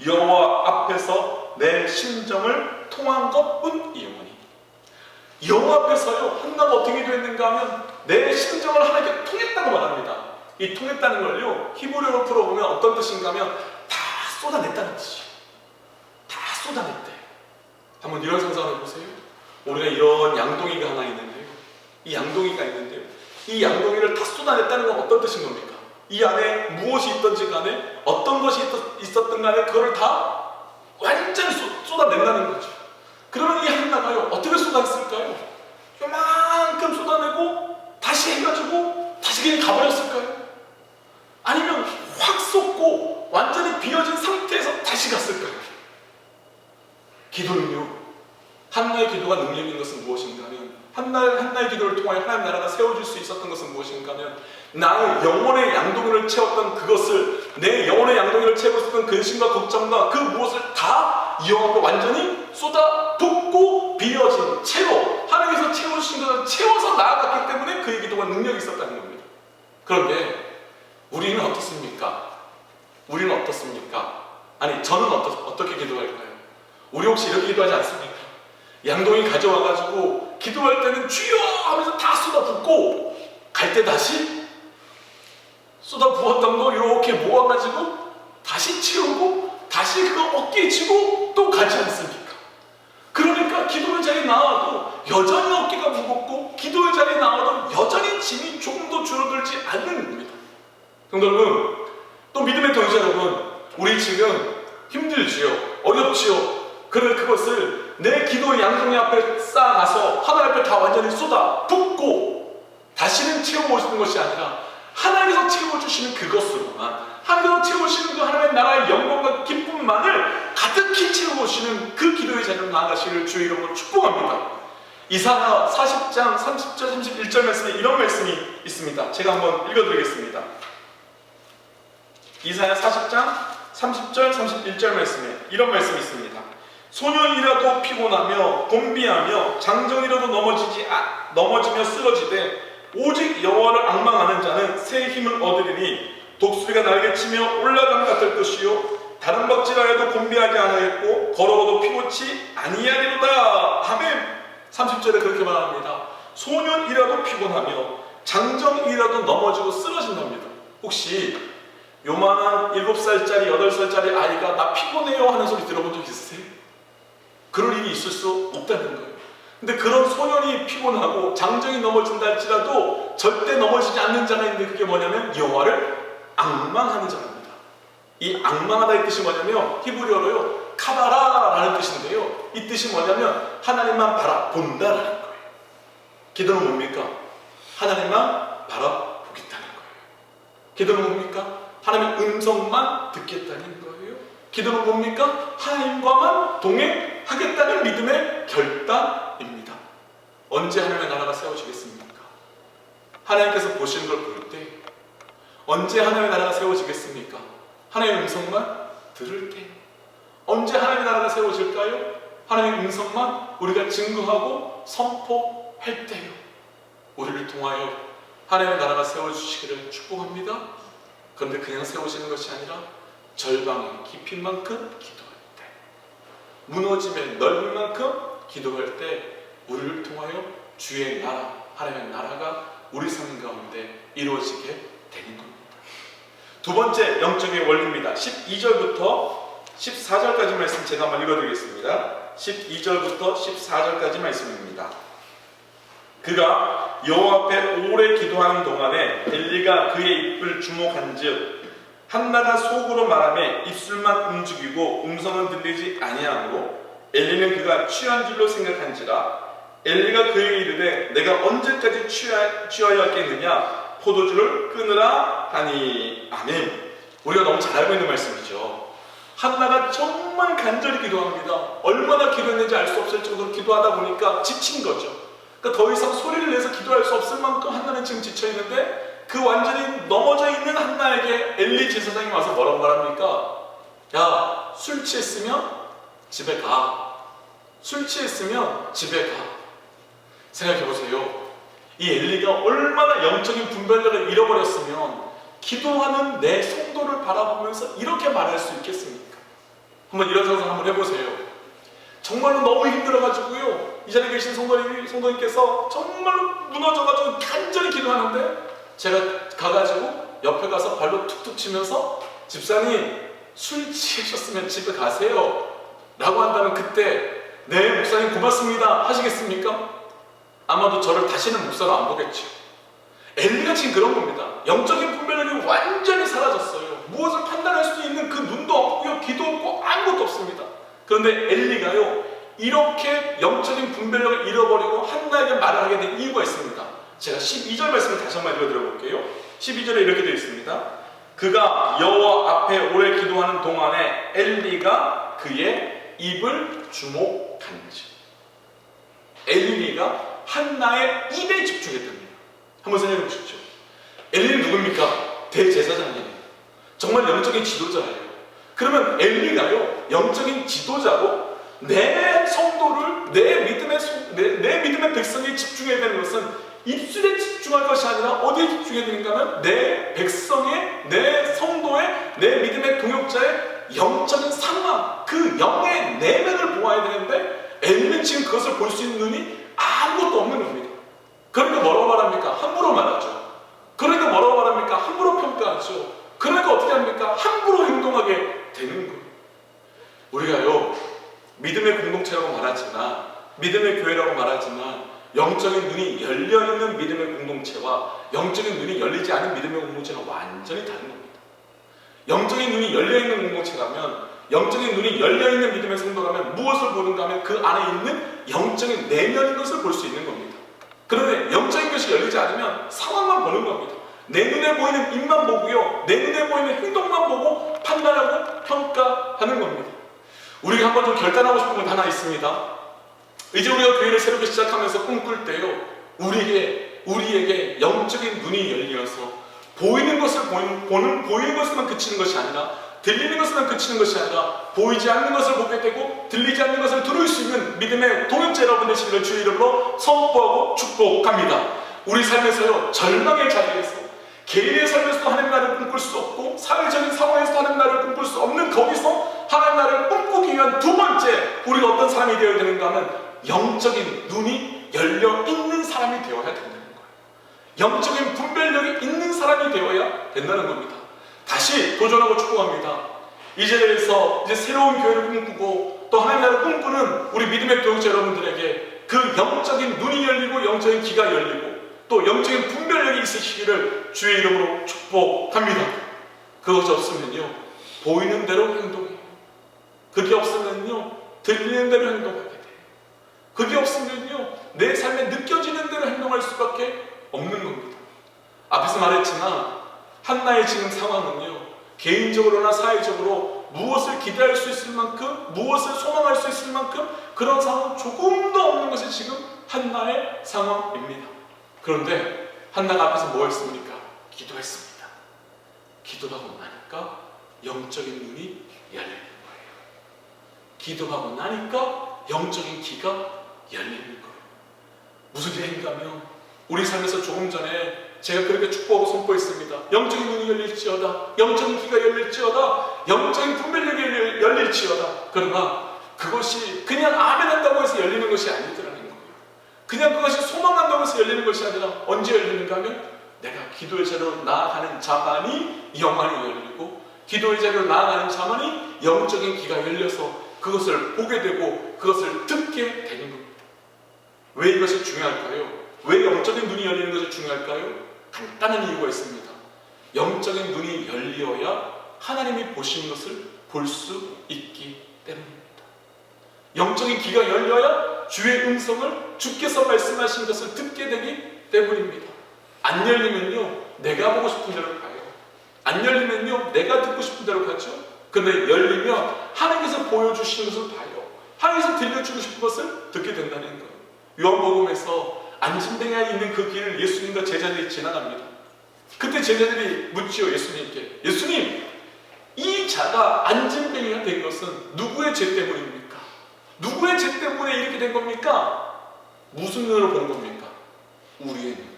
여호와 앞에서 내 심정을 통한 것뿐이오니. 여호와 앞에서요, 한나가 어떻게 기도했는가 하면 내 심정을 하나님께 통했다고 말합니다. 이 통했다는 걸요, 히브리어로 풀어보면 어떤 뜻인가 하면 다 쏟아냈다는 뜻이에요. 다 쏟아냈대. 한번 이런 상상을 해보세요. 우리가 이런 양동이가 하나 있는데요, 이 양동이가 있는데요, 이 양동이를 다 쏟아냈다는 건 어떤 뜻인 겁니까? 이 안에 무엇이 있던지 간에 어떤 것이 있었든 간에 그거를 다 완전히 쏟아낸다는 거죠. 그러면 이 한나가요, 어떻게 쏟아냈을까요? 요만큼 쏟아내고 다시 해가지고 다시 그냥 가버렸을까요? 아니면 확 쏟고 완전히 비어진 상태에서 다시 갔을까요? 기도는요, 한나의 기도가 능력 있는 것은 무엇인가 하면, 한나의 기도를 통하여 하나님 나라가 세워질 수 있었던 것은 무엇인가 하면, 나의 영혼의 양동이를 채웠던 그것을, 내 영혼의 양동이를 채우고 있었던 근심과 걱정과 그 무엇을 다 여호와 앞에 완전히 쏟아붓고 비어진 채로 하나님께서 채우신 것을 채워서 나아갔기 때문에 그의 기도가 능력이 있었다는 겁니다. 그런데 우리는 어떻습니까? 아니, 저는 어떻게 기도할까요? 우리 혹시 이렇게 기도하지 않습니까? 양동이 가져와가지고 기도할 때는 주여 하면서 다 쏟아붓고 갈 때 다시 쏟아부었던 거 이렇게 모아가지고 다시 채우고 다시 그거 어깨에 쥐고 또 가지 않습니까? 그러니까 기도의 자리에 나와도 여전히 어깨가 무겁고 기도의 자리에 나와도 여전히 짐이 조금도 줄어들지 않는 겁니다. 성도 여러분, 또 믿음의 동지 여러분, 우리 지금 힘들지요, 어렵지요. 그런데 그것을 내 기도의 양동이 앞에 쌓아놔서 하나님 앞에 다 완전히 쏟아붓고 다시는 채워오시는 것이 아니라 하나님께서 채워주시는 그것으로만, 하나님께서 채우시는 그 하나님의 나라의 영광과 기쁨만을 가득히 채워오시는 그 기도의 자리로 나아가시기를 주의 이름으로 축복합니다. 이사야 40장 30절 31절 말씀에 이런 말씀이 있습니다. 제가 한번 읽어드리겠습니다. 이사야 40장 30절 31절 말씀에 이런 말씀이 있습니다. 소년이라도 피곤하며 곤비하며 장정이라도 넘어지며 쓰러지되 오직 여호와를 앙망하는 자는 새 힘을 얻으리니 독수리가 날개 치며 올라감 같을 것이요 다른 박질하여도 곤비하지 않겠고 걸어도 피곤치 아니하리로다. 아멘. 30절에 그렇게 말합니다. 소년이라도 피곤하며 장정이라도 넘어지고 쓰러진답니다. 혹시 요만한 7살짜리 8살짜리 아이가 나 피곤해요 하는 소리 들어본 적 있으세요? 그럴 일이 있을 수 없다는 거예요. 근데 그런 소년이 피곤하고 장정이 넘어진다 할지라도 절대 넘어지지 않는 자가 있는데 그게 뭐냐면 여호와를 앙망하는 자입니다. 이 앙망하다의 뜻이 뭐냐면 히브리어로요 카바라라는 뜻인데요, 이 뜻이 뭐냐면 하나님만 바라본다라는 거예요. 기도는 뭡니까? 하나님만 바라보겠다는 거예요. 기도는 뭡니까? 하나님의 음성만 듣겠다는 거예요. 기도는 뭡니까? 하나님과만 동행하겠다는 믿음의 결단입니다. 언제 하나님의 나라가 세워지겠습니까? 하나님께서 보시는 걸 볼 때. 언제 하나님의 나라가 세워지겠습니까? 하나님의 음성만 들을 때. 언제 하나님의 나라가 세워질까요? 하나님의 음성만 우리가 증거하고 선포할 때요. 우리를 통하여 하나님의 나라가 세워주시기를 축복합니다. 그런데 그냥 세워지는 것이 아니라 절방의 깊인 만큼 기도할 때, 무너짐의 넓은 만큼 기도할 때 우리를 통하여 주의 나라, 하나님의 나라가 우리 삶 가운데 이루어지게 되는 겁니다. 두 번째 영적인 원리입니다. 12절부터 14절까지 말씀 제가 한번 읽어드리겠습니다. 12절부터 14절까지 말씀입니다. 그가 여호와 앞에 오래 기도하는 동안에 엘리가 그의 입을 주목한즉 한나가 속으로 말하며 입술만 움직이고 음성은 들리지 아니하므로 엘리는 그가 취한 줄로 생각한지라. 엘리가 그에게 이르되 내가 언제까지 취하였겠느냐 포도주를 끊으라 하니. 아멘. 우리가 너무 잘 알고 있는 말씀이죠. 한나가 정말 간절히 기도합니다. 얼마나 기도했는지 알 수 없을 정도로 기도하다 보니까 지친 거죠. 그러니까 더 이상 소리를 내서 기도할 수 없을 만큼 한나는 지금 지쳐있는데 그 완전히 넘어져 있는 한나에게 엘리 제사장이 와서 뭐라고 말합니까? 야, 술 취했으면 집에 가. 술 취했으면 집에 가. 생각해보세요. 이 엘리가 얼마나 영적인 분별력을 잃어버렸으면 기도하는 내 성도를 바라보면서 이렇게 말할 수 있겠습니까? 한번 이런 상상 한번 해보세요. 정말로 너무 힘들어가지고요, 이 자리에 계신 성도님께서 정말로 무너져가지고 간절히 기도하는데 제가 가가지고 옆에 가서 발로 툭툭 치면서 집사님 술 취하셨으면 집에 가세요 라고 한다면 그때 네 목사님 고맙습니다 하시겠습니까? 아마도 저를 다시는 목사로 안 보겠죠. 엘리가 지금 그런 겁니다. 영적인 분별력이 완전히 사라졌어요. 무엇을 판단할 수 있는 그 눈도 없고요, 귀도 없고 아무것도 없습니다. 그런데 엘리가요, 이렇게 영적인 분별력을 잃어버리고 한나에게 말을 하게 된 이유가 있습니다. 제가 12절 말씀을 다시 한번 읽어드려 볼게요. 12절에 이렇게 되어 있습니다. 그가 여호와 앞에 오래 기도하는 동안에 엘리가 그의 입을 주목한지. 엘리가 한나의 입에 집중했답니다. 한번 생각해 보십시오. 엘리는 누굽니까? 대제사장이에요. 정말 영적인 지도자예요. 그러면 엘리가요, 영적인 지도자로 내 성도를, 내 믿음의 백성에 집중해야 되는 것은 입술에 집중할 것이 아니라 어디에 집중해야 되는가 하면 내 백성의, 내 성도의, 내 믿음의 동역자의 영적인 상황, 그 영의 내면을 보아야 되는데 엘리는 지금 그것을 볼 수 있는 눈이 아무것도 없는 겁니다. 그러니까 뭐라고 말합니까? 함부로 말하죠. 그러니까 뭐라고 말합니까? 함부로 평가하죠. 그러니까 어떻게 합니까? 함부로 행동하게 되는 거예요. 우리가요, 믿음의 공동체라고 말하지만, 믿음의 교회라고 말하지만 영적인 눈이 열려있는 믿음의 공동체와 영적인 눈이 열리지 않은 믿음의 공동체는 완전히 다른 겁니다. 영적인 눈이 열려있는 공동체라면, 영적인 눈이 열려있는 믿음의 성도라면 무엇을 보는가 하면 그 안에 있는 영적인 내면인 것을 볼 수 있는 겁니다. 그런데 영적인 것이 열리지 않으면 상황만 보는 겁니다. 내 눈에 보이는 입만 보고요, 내 눈에 보이는 행동만 보고 판단하고 평가하는 겁니다. 우리가 한번 좀 결단하고 싶은 건 하나 있습니다. 이제 우리가 교회를 새롭게 시작하면서 꿈꿀 때요, 우리에게 영적인 눈이 열려서 보이는 것을 보이는 것에만 그치는 것이 아니라, 들리는 것에만 그치는 것이 아니라 보이지 않는 것을 보게 되고 들리지 않는 것을 들을 수 있는 믿음의 동역자 여러분 되시기를 주의 이름으로 선포하고 축복합니다. 우리 삶에서요, 절망의 자리에서, 개인의 삶에서도 하나님 나라를 꿈꿀 수 없고 사회적인 상황에서도 하나님 나라를 꿈꿀 수 없는 거기서 하나님 나라를 꿈꾸기 위한 두 번째, 우리가 어떤 사람이 되어야 되는가 하면 영적인 눈이 열려있는 사람이 되어야 된다는 거예요. 영적인 분별력이 있는 사람이 되어야 된다는 겁니다. 다시 도전하고 축복합니다. 이 자리에서 이제 새로운 교회를 꿈꾸고 또 하나님 나라를 꿈꾸는 우리 믿음의 교육자 여러분들에게 그 영적인 눈이 열리고 영적인 귀가 열리고 또 영적인 분별력이 있으시기를 주의 이름으로 축복합니다. 그것이 없으면요, 보이는 대로 행동해요. 그게 없으면요, 들리는 대로 행동하게 돼요. 그게 없으면요, 내 삶에 느껴지는 대로 행동할 말했지만 한나의 지금 상황은요, 개인적으로나 사회적으로 무엇을 기대할 수 있을 만큼, 무엇을 소망할 수 있을 만큼 그런 상황 조금도 없는 것이 지금 한나의 상황입니다. 그런데 한나가 앞에서 뭐 했습니까? 기도했습니다. 기도하고 나니까 영적인 눈이 열리는 거예요. 기도하고 나니까 영적인 귀가 열리는 거예요. 무슨 얘기인가면 우리 삶에서 조금 전에 제가 그렇게 축복하고 선포했습니다. 영적인 눈이 열릴지어다, 영적인 귀가 열릴지어다, 영적인 분별력이 열릴지어다. 그러나 그것이 그냥 아멘 한다고 해서 열리는 것이 아니더라는 거예요. 그냥 그것이 소망한다고 해서 열리는 것이 아니라 언제 열리는가 하면 내가 기도의 자리로 나아가는 자만이 영안이 열리고, 기도의 자리로 나아가는 자만이 영적인 귀가 열려서 그것을 보게 되고 그것을 듣게 되는 겁니다. 왜 이것이 중요할까요? 왜 영적인 눈이 열리는 것이 중요할까요? 간단한 이유가 있습니다. 영적인 눈이 열려야 하나님이 보시는 것을 볼 수 있기 때문입니다. 영적인 귀가 열려야 주의 음성을 주께서 말씀하신 것을 듣게 되기 때문입니다. 안 열리면요, 내가 보고 싶은 대로 가요. 안 열리면요, 내가 듣고 싶은 대로 가죠. 그런데 열리면 하나님께서 보여주시는 것을 봐요. 하나님께서 들려주고 싶은 것을 듣게 된다는 거예요. 요한복음에서 안진뱅이에 있는 그 길을 예수님과 제자들이 지나갑니다. 그때 제자들이 묻지요, 예수님께. 예수님, 이 자가 안진뱅이가 된 것은 누구의 죄 때문입니까? 누구의 죄 때문에 이렇게 된 겁니까? 무슨 눈으로 본 겁니까? 우리의 눈,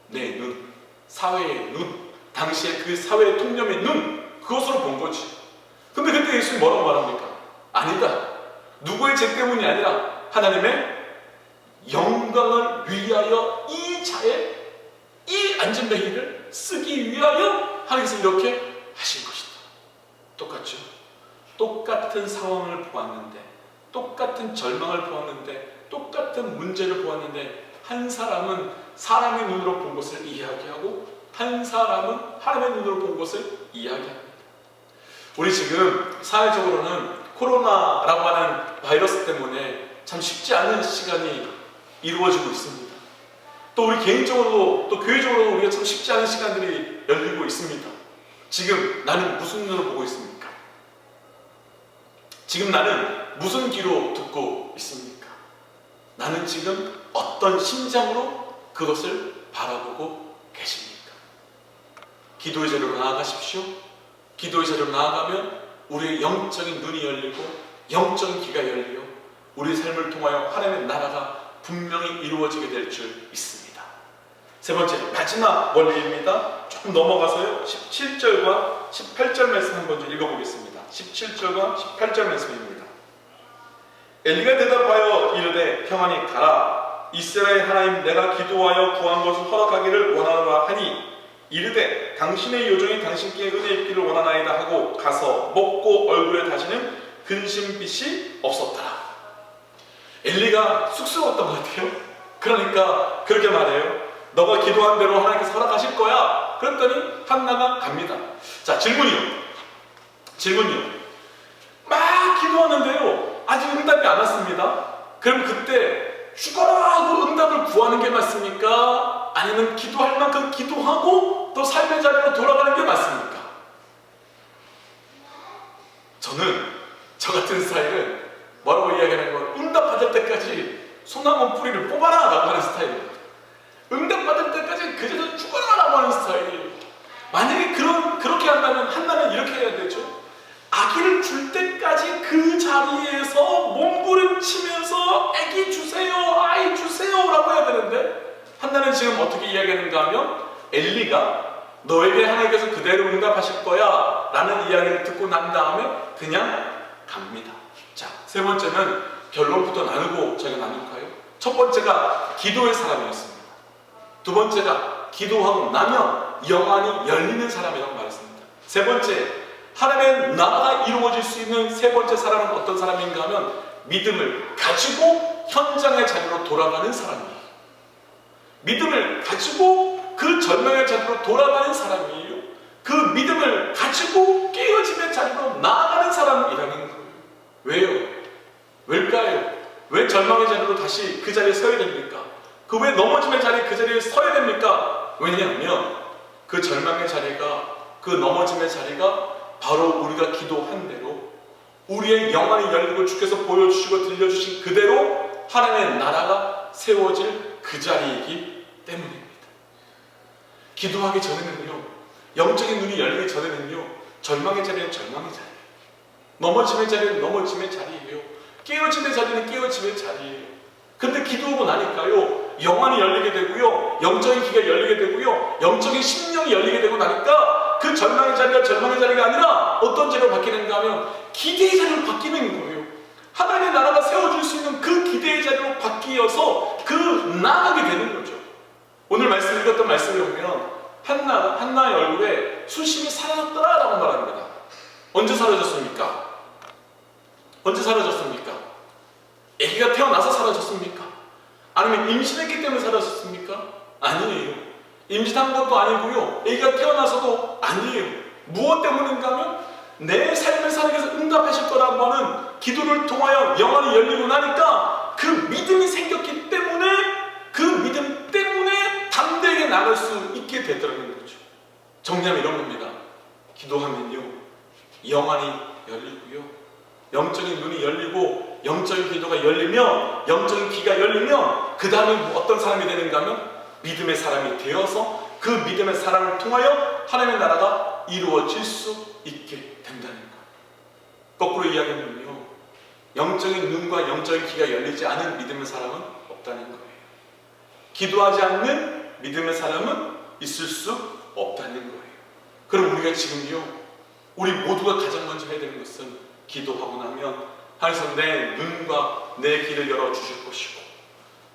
내 눈, 사회의 눈, 당시에 그 사회의 통념의 눈, 그것으로 본 거지. 근데 그때 예수님이 뭐라고 말합니까? 아니다. 누구의 죄 때문이 아니라 하나님의 영광을 위하여 이 자의 이 안진뱅이를 쓰기 위하여 하나님께서 이렇게 하신 것이다. 똑같죠? 똑같은 상황을 보았는데, 똑같은 절망을 보았는데, 똑같은 문제를 보았는데, 한 사람은 사람의 눈으로 본 것을 이야기하고 한 사람은 하나님의 눈으로 본 것을 이야기합니다. 우리 지금 사회적으로는 코로나라고 하는 바이러스 때문에 참 쉽지 않은 시간이 이루어지고 있습니다. 또 우리 개인적으로도 또 교회적으로도 우리가 참 쉽지 않은 시간들이 열리고 있습니다. 지금 나는 무슨 눈으로 보고 있습니까? 지금 나는 무슨 귀로 듣고 있습니까? 나는 지금 어떤 심장으로 그것을 바라보고 계십니까? 기도의 자리로 나아가십시오. 기도의 자리로 나아가면 우리의 영적인 눈이 열리고 영적인 귀가 열려 우리 삶을 통하여 하나님의 나라가 분명히 이루어지게 될 줄 믿습니다. 세 번째, 마지막 원리입니다. 조금 넘어가서요, 17절과 18절 말씀 한번 좀 읽어보겠습니다. 17절과 18절 말씀입니다. 엘리가 대답하여 이르되 평안히 가라. 이스라엘 하나님 내가 기도하여 구한 것을 허락하기를 원하노라 하니 이르되 당신의 요정이 당신께 은혜 입기를 원하나이다 하고 가서 먹고 얼굴에 다시는 근심빛이 없었더라. 엘리가 쑥스러웠던 것 같아요. 그러니까 그렇게 말해요. 너가 기도한 대로 하나님께서 허락하실 거야. 그랬더니 한나가 갑니다. 자, 질문이요. 막 기도하는데요, 아직 응답이 안 왔습니다. 그럼 그때 죽어라 하고 응답을 구하는 게 맞습니까? 아니면 기도할 만큼 기도하고 또 삶의 자리로 돌아가는 게 맞습니까? 저는 저 같은 스타일은 뭐라고 이야기하는 거, 응답 받을 때까지 소나무 뿌리를 뽑아라 라고 하는 스타일입니다. 응답 받을 때까지 그제서 죽어라 라고 하는 스타일이에요. 만약에 그렇게 한다면 한나는 이렇게 해야 되죠. 아기를 줄 때까지 그 자리에서 몸부림치면서 아기 주세요, 아이 주세요 라고 해야 되는데, 한나는 지금 어떻게 이야기하는가 하면 엘리가 너에게 하나님께서 그대로 응답하실 거야 라는 이야기를 듣고 난 다음에 그냥 갑니다. 자, 세 번째는 결론부터 나누고 저희가 나눌까요? 첫 번째가 기도의 사람이었습니다. 두 번째가 기도하고 나면 영안이 열리는 사람이라고 말했습니다. 세 번째, 하나님의 나라가 이루어질 수 있는 세 번째 사람은 어떤 사람인가 하면 믿음을 가지고 현장의 자리로 돌아가는 사람이에요. 믿음을 가지고 그 절망의 자리로 돌아가는 사람이에요. 그 믿음을 가지고 깨어짐의 자리로 나아가는 사람이라는 거예요. 왜요? 왜일까요? 왜 절망의 자리로 다시 그 자리에 서야 됩니까? 그 왜 넘어짐의 자리에 그 자리에 서야 됩니까? 왜냐하면 그 절망의 자리가, 그 넘어짐의 자리가 바로 우리가 기도한 대로 우리의 영안이 열리고 주께서 보여주시고 들려주신 그대로 하나님의 나라가 세워질 그 자리이기 때문입니다. 기도하기 전에는요, 영적인 눈이 열리기 전에는요, 절망의 자리는 절망의 자리예요. 넘어짐의 자리는 넘어짐의 자리예요. 깨어짐의 자리는 깨어짐의 자리예요. 근데 기도하고 나니까요, 영안이 열리게 되고요, 영적인 귀가 열리게 되고요, 영적인 심령이 열리게 되고 나니까 그 절망의 자리가 절망의 자리가 아니라 어떤 자리로 바뀌는가 하면 기대의 자리로 바뀌는 거예요. 하나님의 나라가 세워질 수 있는 그 기대의 자리로 바뀌어서 나아가게 되는 거죠. 오늘 말씀 읽었던 말씀을 보면 한나의 얼굴에 수심이 사라졌더라라고 말합니다. 언제 사라졌습니까? 언제 사라졌습니까? 아기가 태어나서 사라졌습니까? 아니면 임신했기 때문에 사라졌습니까? 아니에요. 임신한 것도 아니고요, 아기가 태어나서도 아니에요. 무엇 때문인가 하면 내 삶을 사는 데서 응답하실 거라고 하는 기도를 통하여 영안이 열리고 나니까 그 믿음이 생겼기 때문에, 그 믿음 때문에 담대하게 나갈 수 있게 되더라는 거죠. 정리하면 이런 겁니다. 기도하면요, 영안이 열리고요, 영적인 눈이 열리고, 영적인 기도가 열리면, 영적인 귀가 열리면 그 다음에 어떤 사람이 되는가 하면 믿음의 사람이 되어서 그 믿음의 사람을 통하여 하나님의 나라가 이루어질 수 있게 된다는 거예요. 거꾸로 이야기하면요, 영적인 눈과 영적인 귀가 열리지 않은 믿음의 사람은 없다는 거예요. 기도하지 않는 믿음의 사람은 있을 수 없다는 거예요. 그럼 우리가 지금요, 우리 모두가 가장 먼저 해야 되는 것은 기도하고 나면 하나님께서 내 눈과 내 귀를 열어주실 것이고,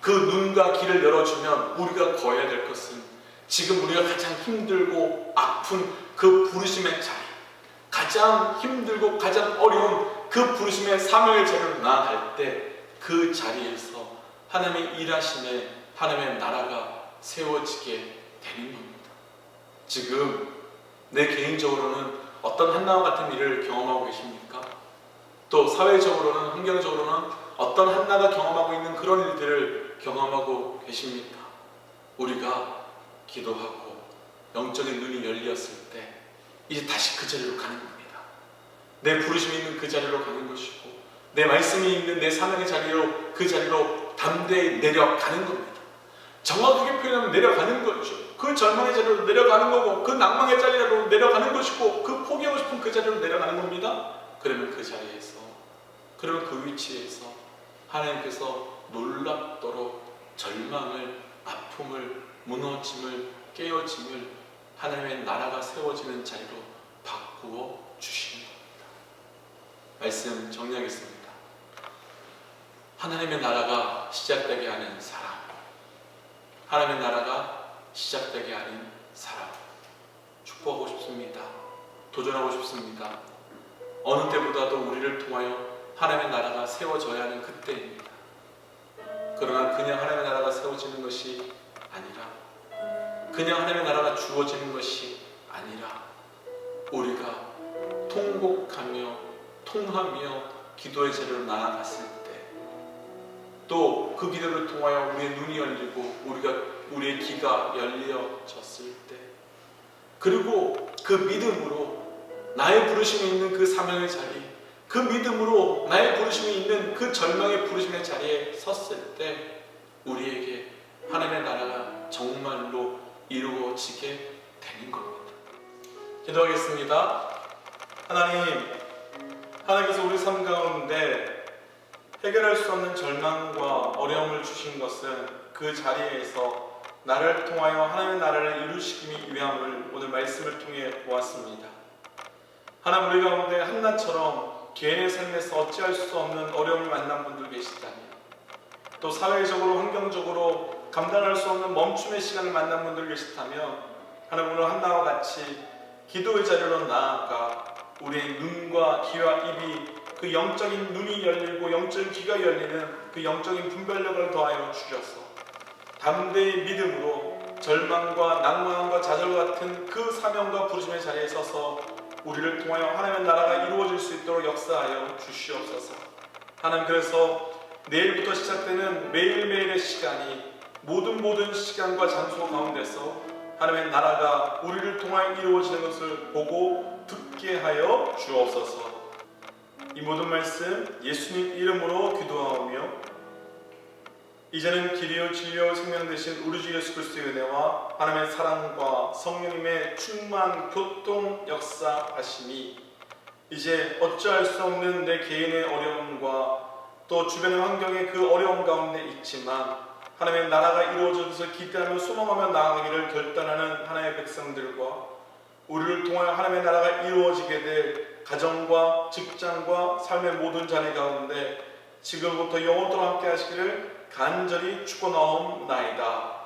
그 눈과 귀를 열어주면 우리가 거해야 될 것은 지금 우리가 가장 힘들고 아픈 그 부르심의 자리, 가장 힘들고 가장 어려운 그 부르심의 사명의 자리로 나아갈 때 그 자리에서 하나님의 일하심에 하나님의 나라가 세워지게 되는 겁니다. 지금 내 개인적으로는 어떤 한나와 같은 일을 경험하고 계십니까? 또 사회적으로는, 환경적으로는 어떤 한나가 경험하고 있는 그런 일들을 경험하고 계십니까? 우리가 기도하고 영적인 눈이 열렸을 때 이제 다시 그 자리로 가는 겁니다. 내 부르심이 있는 그 자리로 가는 것이고, 내 말씀이 있는 내 사명의 자리로, 그 자리로 담대히 내려가는 겁니다. 정확하게 표현하면 내려가는 거죠. 그 절망의 자리로 내려가는 거고, 그 낭망의 자리로 내려가는 것이고, 그 포기하고 싶은 그 자리로 내려가는 겁니다. 그러면 그 자리에서, 그러면 그 위치에서 하나님께서 놀랍도록 절망을, 아픔을, 무너짐을, 깨어짐을 하나님의 나라가 세워지는 자리로 바꾸어 주시는 겁니다. 말씀 정리하겠습니다. 하나님의 나라가 시작되게 하는 사람, 하나님의 나라가 시작되게 하는 사람, 축복하고 싶습니다. 도전하고 싶습니다. 어느 때보다도 우리를 통하여 하나님의 나라가 세워져야 하는 그때입니다. 그러나 그냥 하나님의 나라가 세워지는 것이 아니라, 그냥 하나님의 나라가 주어지는 것이 아니라, 우리가 통곡하며 통하며 기도의 자리로 나아갔을 때, 또 그 기도를 통하여 우리의 눈이 열리고 우리의 귀가 열려졌을 때, 그리고 그 믿음으로 나의 부르심이 있는 그 사명의 자리, 그 믿음으로 나의 부르심이 있는 그 절망의 부르심의 자리에 섰을 때 우리에게 하나님의 나라가 정말로 이루어지게 되는 겁니다. 기도하겠습니다. 하나님께서 우리 삶 가운데 해결할 수 없는 절망과 어려움을 주신 것은 그 자리에서 나를 통하여 하나님의 나라를 이루시기 위함을 오늘 말씀을 통해 보았습니다. 하나님, 우리 가운데 한나처럼 개인의 삶에서 어찌할 수 없는 어려움을 만난 분들 계시다면, 또 사회적으로 환경적으로 감당할 수 없는 멈춤의 시간을 만난 분들 계시다면, 하나님, 오늘 한나와 같이 기도의 자리로 나아가 우리의 눈과 귀와 입이 그 영적인 눈이 열리고 영적인 귀가 열리는 그 영적인 분별력을 더하여 주셔서 담대히 믿음으로 절망과 낭만과 좌절 같은 그 사명과 부르심의 자리에 서서 우리를 통하여 하나님의 나라가 이루어질 수 있도록 역사하여 주시옵소서. 하나님, 그래서 내일부터 시작되는 매일매일의 시간이 모든 시간과 장소 가운데서 하나님의 나라가 우리를 통하여 이루어지는 것을 보고 듣게 하여 주옵소서. 이 모든 말씀 예수님 이름으로 기도하오며 이제는 길이요 진리요 생명 되신 우리 주 예수 그리스도의 은혜와 하나님의 사랑과 성령님의 충만 교통 역사하심이 이제 어찌할 수 없는 내 개인의 어려움과 또 주변의 환경의 그 어려움 가운데 있지만 하나님의 나라가 이루어져 것을 기대하며 소망하며 나아가기를 결단하는 하나님의 백성들과 우리를 통하여 하나님의 나라가 이루어지게 될 가정과 직장과 삶의 모든 자리 가운데 지금부터 영원토록 함께 하시기를 간절히 축원하옵나이다.